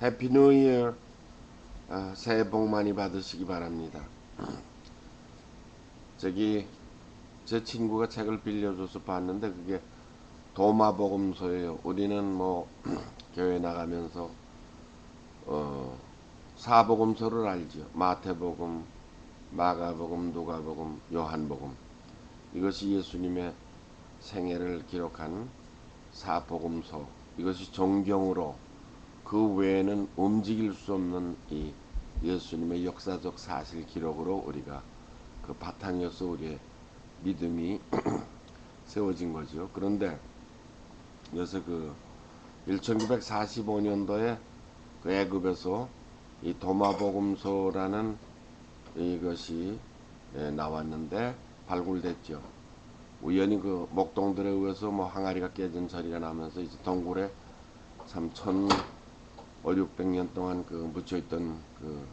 해피 뉴 이어. 새해 복 많이 받으시기 바랍니다. 저기 제 친구가 책을 빌려줘서 봤는데 그게 도마복음서예요. 우리는 뭐 교회 나가면서 사복음서를 알지요. 마태복음, 마가복음, 누가복음, 요한복음. 이것이 예수님의 생애를 기록한 사복음서. 이것이 정경으로 그 외에는 움직일 수 없는 이 예수님의 역사적 사실 기록으로 우리가 그 바탕이어서 우리의 믿음이 세워진 거죠. 그런데 여기서 그 1945년도에 그 애굽에서 이 도마복음서라는 이것이 나왔는데 발굴됐죠. 우연히 그 목동들에 의해서 뭐 항아리가 깨진 소리가 나면서 이제 동굴에 참 1500년 동안 그 묻혀있던 그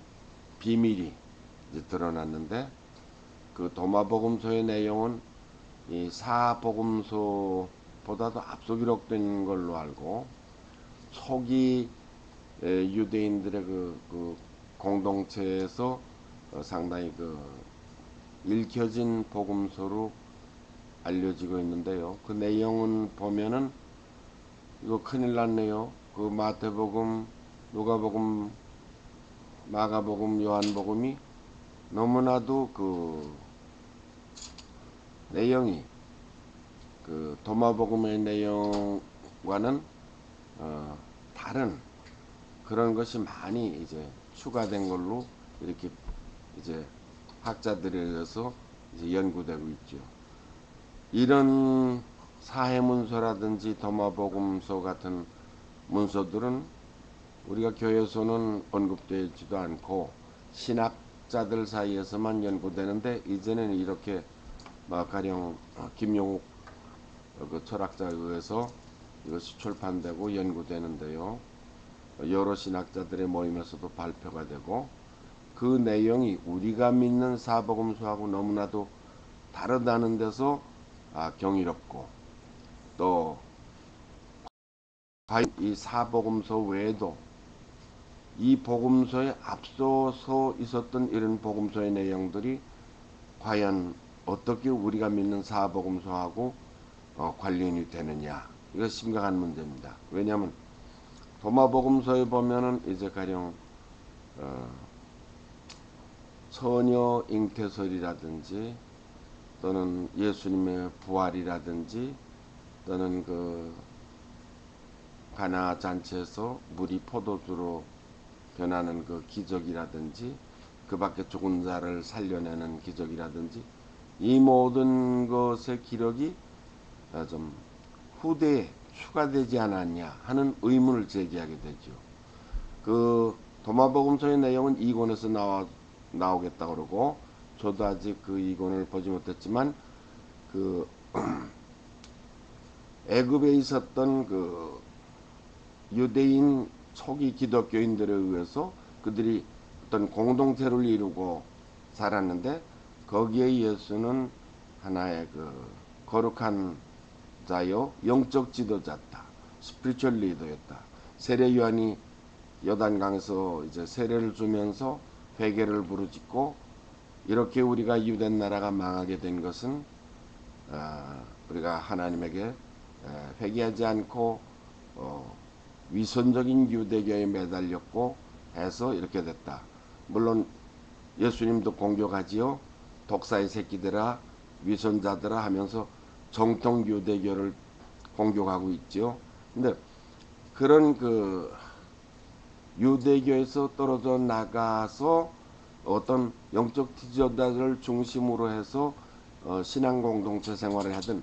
비밀이 이제 드러났는데, 그 도마복음서의 내용은 이 사복음서보다도 앞서 기록된 걸로 알고, 초기 유대인들의 그 공동체에서 상당히 그 읽혀진 복음서로 알려지고 있는데요. 그 내용은 보면은 이거 큰일 났네요. 그 마태복음, 누가복음, 마가복음, 요한복음이 너무나도 그 내용이 그 도마복음의 내용과는 다른 그런 것이 많이 이제 추가된 걸로 이렇게 이제 학자들에 의해서 이제 연구되고 있죠. 이런 사해문서라든지 도마복음서 같은 문서들은 우리가 교회에서는 언급되지도 않고 신학자들 사이에서만 연구되는데, 이제는 이렇게 가령 김용욱 그 철학자에 의해서 이것이 출판되고 연구되는데요. 여러 신학자들의 모임에서도 발표가 되고, 그 내용이 우리가 믿는 사복음서하고 너무나도 다르다는 데서 경이롭고, 또 이 사복음서 외에도 이 복음서에 앞서서 있었던 이런 복음서의 내용들이 과연 어떻게 우리가 믿는 사복음서하고 관련이 되느냐, 이거 심각한 문제입니다. 왜냐하면 도마복음서에 보면은 이제 가령 처녀 잉태설이라든지 또는 예수님의 부활이라든지 또는 그 가나 잔치에서 물이 포도주로 변하는 그 기적이라든지, 그 밖에 죽은 자를 살려내는 기적이라든지, 이 모든 것의 기록이 좀 후대에 추가되지 않았냐 하는 의문을 제기하게 되죠. 그 도마복음서의 내용은 2권에서 나오겠다 그러고, 저도 아직 그 2권을 보지 못했지만 그 애굽에 있었던 그 유대인 초기 기독교인들에 의해서 그들이 어떤 공동체를 이루고 살았는데, 거기에 예수는 하나의 그 거룩한 자요, 영적 지도자다, 스피리추얼 리더였다. 세례 요한이 요단강에서 이제 세례를 주면서 회개를 부르짖고, 이렇게 우리가 유대 나라가 망하게 된 것은 우리가 하나님에게 회개하지 않고 위선적인 유대교에 매달렸고 해서 이렇게 됐다. 물론 예수님도 공격하지요. 독사의 새끼들아, 위선자들아 하면서 정통 유대교를 공격하고 있죠. 근데 그런 그 유대교에서 떨어져 나가서 어떤 영적 지도자를 중심으로 해서 신앙 공동체 생활을 하던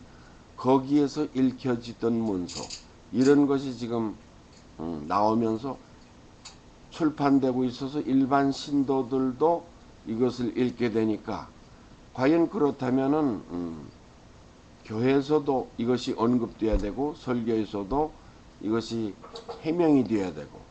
거기에서 읽혀지던 문서, 이런 것이 지금 나오면서 출판되고 있어서 일반 신도들도 이것을 읽게 되니까, 과연 그렇다면은 교회에서도 이것이 언급돼야 되고 설교에서도 이것이 해명이 돼야 되고,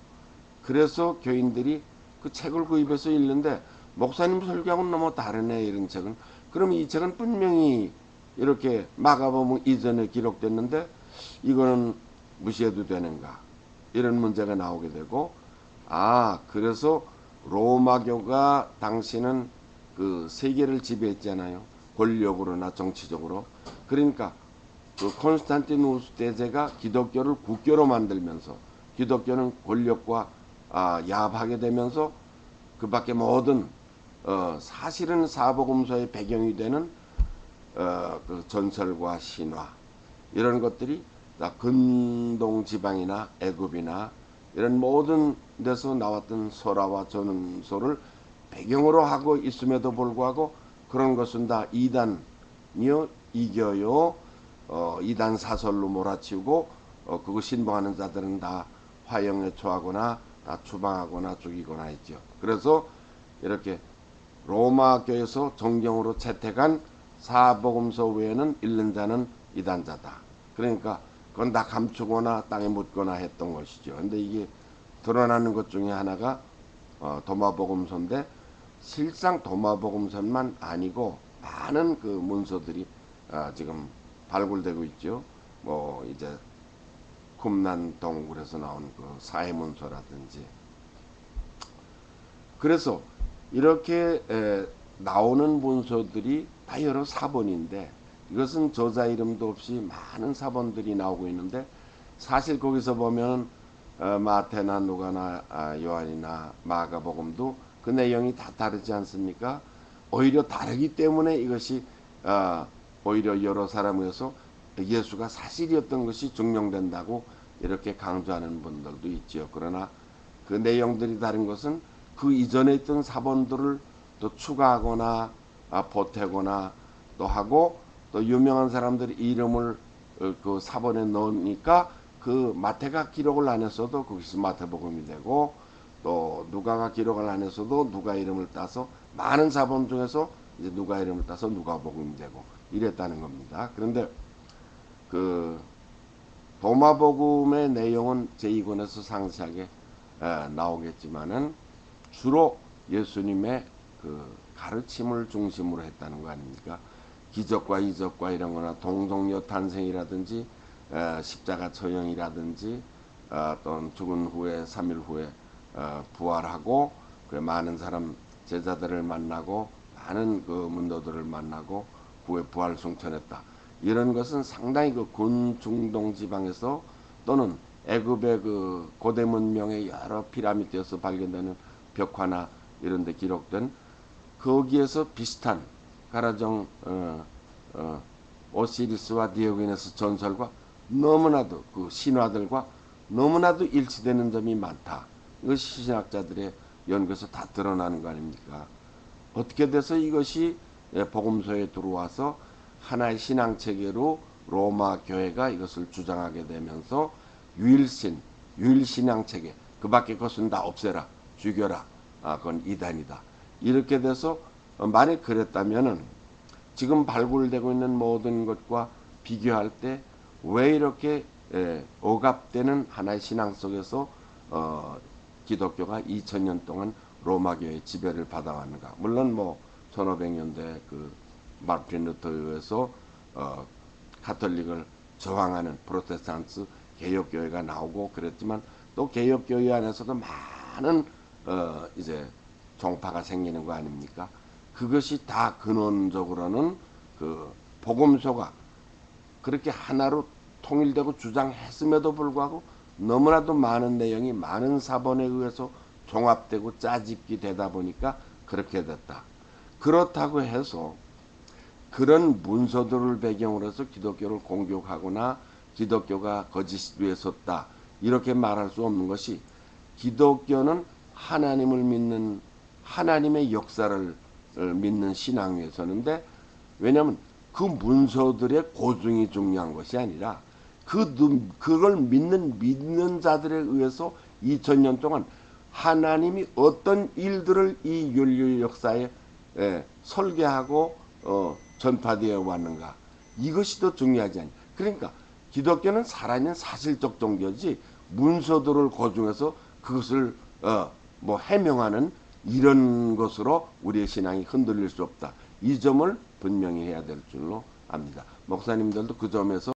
그래서 교인들이 그 책을 구입해서 읽는데 목사님 설교하고는 너무 다르네, 이런 책은. 그럼 이 책은 분명히 이렇게 마가복음 이전에 기록됐는데 이거는 무시해도 되는가, 이런 문제가 나오게 되고, 그래서 로마교가 당시는 그 세계를 지배했잖아요. 권력으로나 정치적으로. 그러니까 그 콘스탄티누스 대제가 기독교를 국교로 만들면서 기독교는 권력과 야합하게 되면서 그 밖에 모든 사실은 사복음서의 배경이 되는 그 전설과 신화 이런 것들이 다 근동 지방이나 애굽이나 이런 모든 데서 나왔던 설화와 전설을 배경으로 하고 있음에도 불구하고 그런 것은 다 이단이요 이겨요 이단 사설로 몰아치우고 그거 신봉하는 자들은 다 화형에 처하거나 다 추방하거나 죽이거나 했죠. 그래서 이렇게 로마 교에서 정경으로 채택한 사복음서 외에는 읽는 자는 이단자다. 그러니까 그건 다 감추거나 땅에 묻거나 했던 것이죠. 근데 이게 드러나는 것 중에 하나가 도마복음서인데 실상 도마복음서만 아니고 많은 그 문서들이 지금 발굴되고 있죠. 뭐 이제 쿰난 동굴에서 나온 그 사해문서라든지. 그래서 이렇게 나오는 문서들이 다 여러 사본인데 이것은 저자 이름도 없이 많은 사본들이 나오고 있는데 사실 거기서 보면 마태나 누가나 요한이나 마가복음도 그 내용이 다 다르지 않습니까? 오히려 다르기 때문에 이것이 오히려 여러 사람에서 예수가 사실이었던 것이 증명된다고 이렇게 강조하는 분들도 있죠. 그러나 그 내용들이 다른 것은 그 이전에 있던 사본들을 또 추가하거나 보태거나 또 하고 또 유명한 사람들의 이름을 그 사본에 넣으니까 그 마태가 기록을 안 했어도 거기서 마태복음이 되고 또 누가가 기록을 안 했어도 누가 이름을 따서 많은 사본 중에서 이제 누가 이름을 따서 누가복음이 되고 이랬다는 겁니다. 그런데 그 도마복음의 내용은 제2권에서 상세하게 나오겠지만은 주로 예수님의 그 가르침을 중심으로 했다는 거 아닙니까? 기적과 이적과 이런 거나 동정녀 탄생이라든지 십자가 처형이라든지 또는 죽은 후에 3일 후에 부활하고 그 많은 사람 제자들을 만나고 많은 그 문도들을 만나고 후에 부활 승천했다. 이런 것은 상당히 그 근중동 지방에서 또는 애굽의 그 고대 문명의 여러 피라미드에서 발견되는 벽화나 이런 데 기록된 거기에서 비슷한 가라정 오시리스와 디오게네스 전설과 너무나도 그 신화들과 너무나도 일치되는 점이 많다. 이것이 신학자들의 연구에서 다 드러나는 거 아닙니까? 어떻게 돼서 이것이 복음서에 들어와서 하나의 신앙체계로 로마 교회가 이것을 주장하게 되면서 유일신앙체계 그 밖에 것은 다 없애라 죽여라 그건 이단이다 이렇게 돼서 만약 그랬다면은 지금 발굴되고 있는 모든 것과 비교할 때 왜 이렇게 억압되는 하나의 신앙 속에서 기독교가 2000년 동안 로마교의 지배를 받아왔는가. 물론 뭐 1500년대 그 마르틴 루터에 의해서 가톨릭을 저항하는 프로테스탄트 개혁교회가 나오고 그랬지만 또 개혁교회 안에서도 많은 이제 종파가 생기는 거 아닙니까? 그것이 다 근원적으로는 그 복음서가 그렇게 하나로 통일되고 주장했음에도 불구하고 너무나도 많은 내용이 많은 사본에 의해서 종합되고 짜집기 되다 보니까 그렇게 됐다. 그렇다고 해서 그런 문서들을 배경으로 해서 기독교를 공격하거나 기독교가 거짓 위에 섰다 이렇게 말할 수 없는 것이 기독교는 하나님을 믿는 하나님의 역사를 믿는 신앙 위에 서는데 왜냐하면 그 문서들의 고증이 중요한 것이 아니라 그걸 믿는 자들에 의해서 2000년 동안 하나님이 어떤 일들을 이 인류 역사에 설계하고 전파되어 왔는가 이것이 더 중요하지 않냐. 그러니까 기독교는 살아있는 사실적 종교지 문서들을 고증해서 그것을 뭐 해명하는 이런 것으로 우리의 신앙이 흔들릴 수 없다. 이 점을 분명히 해야 될 줄로 압니다. 목사님들도 그 점에서